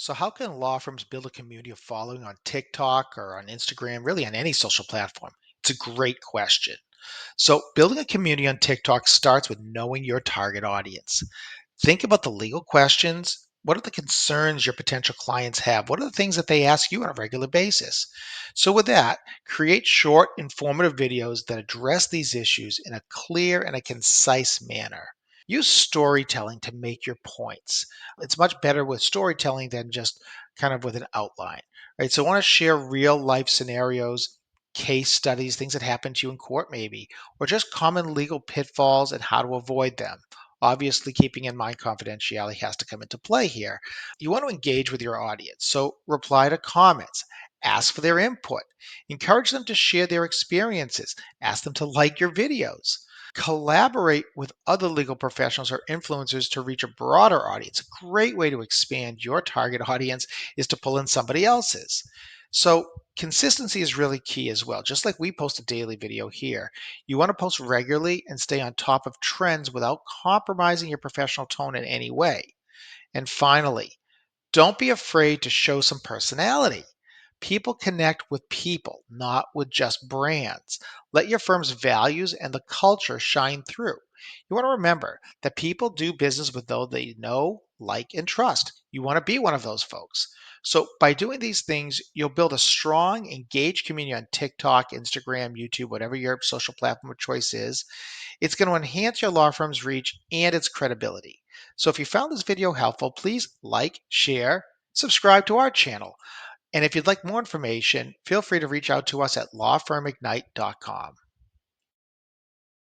So, how can law firms build a community of following on TikTok or on Instagram, really on any social platform? It's a great question. So, building a community on TikTok starts with knowing your target audience. Think about the legal questions. What are the concerns your potential clients have? What are the things that they ask you on a regular basis? So, with that, create short, informative videos that address these issues in a clear and a concise manner. Use storytelling to make your points. It's much better with storytelling than just kind of with an outline, right? So, I want to share real life scenarios, case studies, things that happen to you in court, maybe, or just common legal pitfalls and how to avoid them. Obviously, keeping in mind confidentiality has to come into play here. You want to engage with your audience, so reply to comments, ask for their input, encourage them to share their experiences, ask them to like your videos. Collaborate with other legal professionals or influencers to reach a broader audience. A great way to expand your target audience is to pull in somebody else's. So, consistency is really key as well. Just like we post a daily video here, you want to post regularly and stay on top of trends without compromising your professional tone in any way. And finally, don't be afraid to show some personality. People connect with people, not with just brands. Let your firm's values and the culture shine through. You want to remember that people do business with those they know, like, and trust. You want to be one of those folks. So, by doing these things, you'll build a strong, engaged community on TikTok, Instagram, YouTube, whatever your social platform of choice is. It's going to enhance your law firm's reach and its credibility. So if you found this video helpful, please like, share, subscribe to our channel. And if you'd like more information, feel free to reach out to us at lawfirmignite.com.